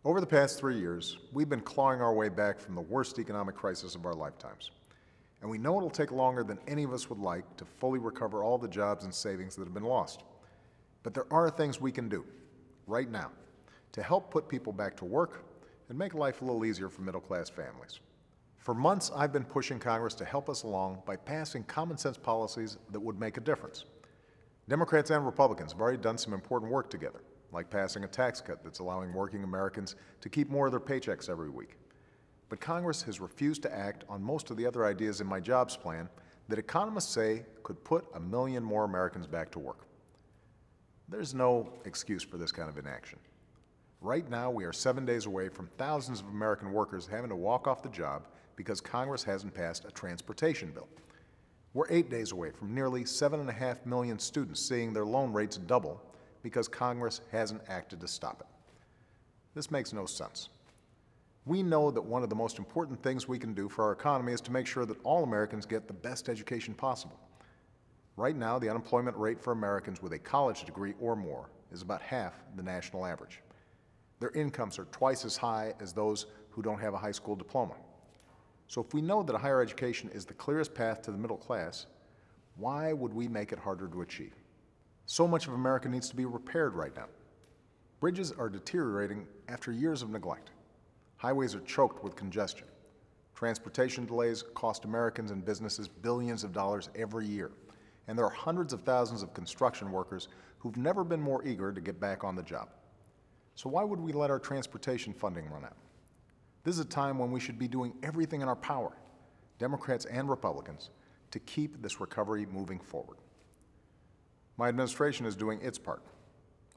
Over the past 3 years, we've been clawing our way back from the worst economic crisis of our lifetimes. And we know it'll take longer than any of us would like to fully recover all the jobs and savings that have been lost. But there are things we can do, right now, to help put people back to work and make life a little easier for middle-class families. For months, I've been pushing Congress to help us along by passing common-sense policies that would make a difference. Democrats and Republicans have already done some important work together, like passing a tax cut that's allowing working Americans to keep more of their paychecks every week. But Congress has refused to act on most of the other ideas in my jobs plan that economists say could put 1 million more Americans back to work. There's no excuse for this kind of inaction. Right now, we are 7 days away from thousands of American workers having to walk off the job because Congress hasn't passed a transportation bill. We're 8 days away from nearly 7.5 million students seeing their loan rates double because Congress hasn't acted to stop it. This makes no sense. We know that one of the most important things we can do for our economy is to make sure that all Americans get the best education possible. Right now, the unemployment rate for Americans with a college degree or more is about half the national average. Their incomes are twice as high as those who don't have a high school diploma. So if we know that a higher education is the clearest path to the middle class, why would we make it harder to achieve? So much of America needs to be repaired right now. Bridges are deteriorating after years of neglect. Highways are choked with congestion. Transportation delays cost Americans and businesses billions of dollars every year. And there are hundreds of thousands of construction workers who've never been more eager to get back on the job. So why would we let our transportation funding run out? This is a time when we should be doing everything in our power, Democrats and Republicans, to keep this recovery moving forward. My administration is doing its part.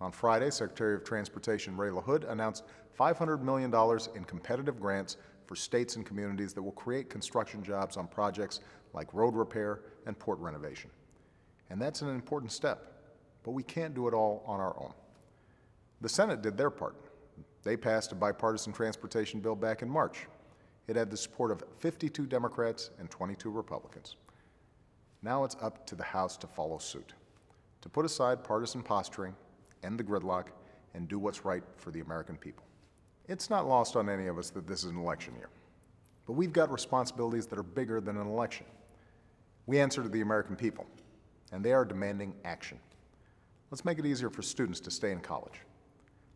On Friday, Secretary of Transportation Ray LaHood announced $500 million in competitive grants for states and communities that will create construction jobs on projects like road repair and port renovation. And that's an important step, but we can't do it all on our own. The Senate did their part. They passed a bipartisan transportation bill back in March. It had the support of 52 Democrats and 22 Republicans. Now it's up to the House to follow suit, to put aside partisan posturing, end the gridlock, and do what's right for the American people. It's not lost on any of us that this is an election year, but we've got responsibilities that are bigger than an election. We answer to the American people, and they are demanding action. Let's make it easier for students to stay in college.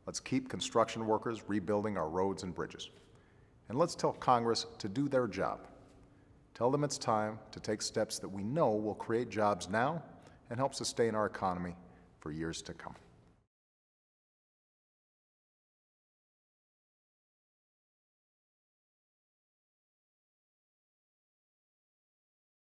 Let's keep construction workers rebuilding our roads and bridges. And let's tell Congress to do their job. Tell them it's time to take steps that we know will create jobs now and help sustain our economy for years to come.